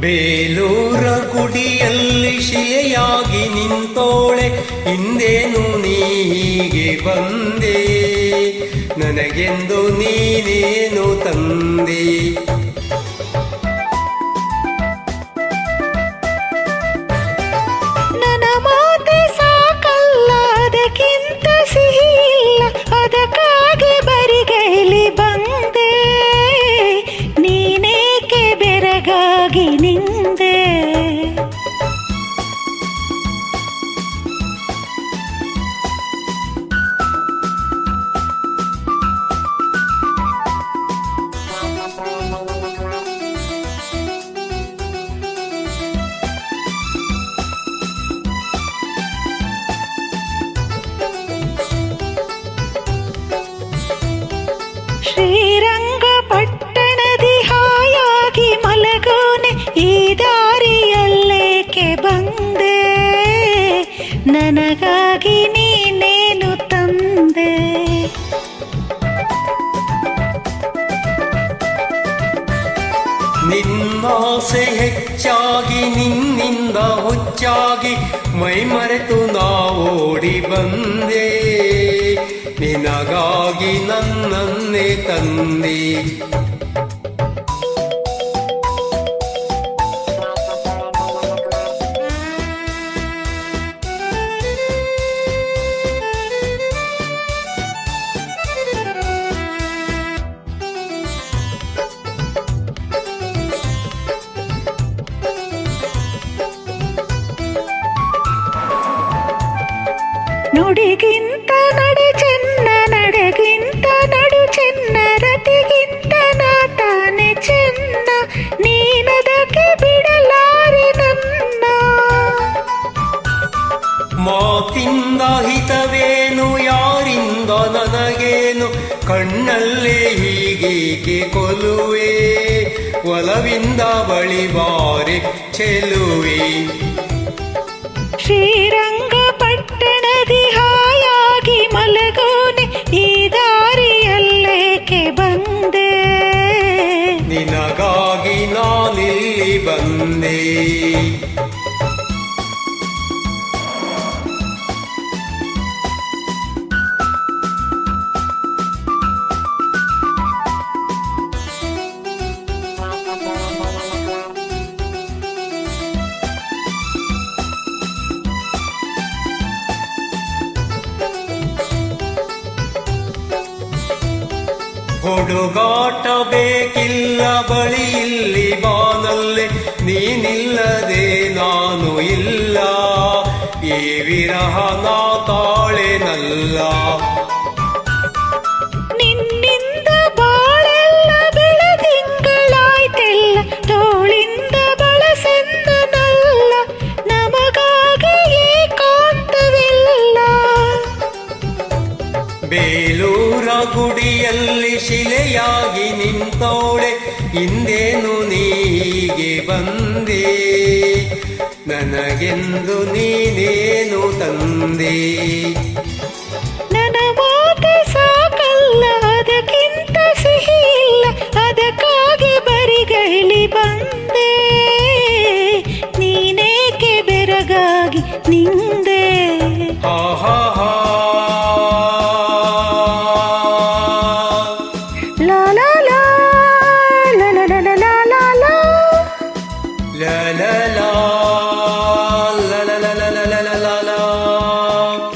ಬೇಲೂರ ಗುಡಿಯಲ್ಲಿ ಶಿಲೆಯಾಗಿ ನಿಂತೋಳೆ, ಹಿಂದೇನು ನೀಗೆ ಬಂದೆ, ನನಗೆಂದು ನೀನೇನು ತಂದೆ. ನನ್ನ ಮಾತೆ ಸಾಕಲ್ಲ, ಅದಕ್ಕಿಂತ ಸಿಹಿ ಇಲ್ಲ, ಅದಕ್ಕಾಗಿ ಬರಿಗೈಲಿ ಬಂದೆ, ನೀನೇಕೆ ಬೆರಗಾಗಿ ನಿಂದೆ. ಶ್ರೀರಂಗಪಟ್ಟಣದಿ ಹಾಯಾಗಿ ಮಲಗೋನೆ, ಈ ದಾರಿಯಲ್ಲೇಕೆ ಬಂದೆ, ನನಗಾಗಿ ನೀನೇನು ತಂದೆ. ನಿನ್ನಾಸೆ ಹೆಚ್ಚಾಗಿ ನಿನ್ನಿಂದ ಹುಚ್ಚಾಗಿ ಮೈ ಮರೆತು ನಾವೋಡಿ ಬಂದೆ, ನಿನಗಾಗಿ ನನ್ನನ್ನೇ ತಂದೆ. ನುಡಿಗಿಂತ ನಡೆ ಚೆನ್ನ, ನಡೆಗಿಂತ ನಡು ಚೆನ್ನ, ರತಿಗಿಂತ ನಾ ತಾನೆ ಚೆನ್ನ, ನೀನದಕ್ಕೆ ಬಿಡಲಾರೆ ನನ್ನ. ಮಾತಿಂದ ಹಿತವೇನು, ಯಾರಿಂದ ನನಗೇನು, ಕಣ್ಣಲ್ಲೇ ಹೀಗೇಕೆ ಕೊಲುವೆ, ಒಲವಿಂದ ಬಳಿಬಾರೆ ಚೆಲುವೆ. ಶ್ರೀರಂಗಪಟ್ಟಣದಿ ಹಾಯಾಗಿ ಮಲಗೋನೆ, ಈ ದಾರಿಯಲ್ಲೇಕೆ ಬಂದೆ, ನಿನಗಾಗಿ ನಾನಿಲ್ಲಿ ಬಂದೆ. ಹುಡುಗಾಟ ಬೇಕಿಲ್ಲ ಬಳಿಯಲ್ಲಿ ಬಾನಲ್ಲೆ, ನೀನಿಲ್ಲದೆ ನಾನು ಇಲ್ಲ, ಈ ವಿರಹ ನಾ ತಾಳೆನಲ್ಲ. ನಿನ್ನಿಂದ ಬಾಳೆಲ್ಲ ಬೆಳದಿಂಗಳಾಯ್ತೆಲ್ಲ, ತೋಳಿಂದ ಬಳಸೆಂದನಲ್ಲ, ನಮಗಾಗಿ ಏಕಾಂತವಿಲ್ಲ. ಬೇಲೂರ ಗುಡಿಯಲ್ಲಿ ಶಿಲೆಯಾಗಿ ನಿಂತೋಳೆ, ಹಿಂದೇನು ನೀಗೆ ಬಂದೆ, ನನಗೆಂದು ನೀನೇನು ತಂದೆ. ನನ್ನ ಮಾತೆ ಸಾಕಲ್ಲ, ಅದಕ್ಕಿಂತ ಸಿಹಿ ಇಲ್ಲ, ಅದಕ್ಕಾಗಿ ಬರಿಗೈಲಿ ಬಂದೆ, ನೀನೇಕೆ ಬೆರಗಾಗಿ ನಿಂದೆ. ಆಹಾ ಲಾ ಲಾ ಲಾ ಲಾ ಲಾ ಲಾ ಲಾ ಲಾ ಲಾ la la la la la la la la la la la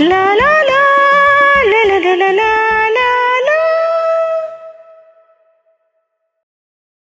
ಲಾ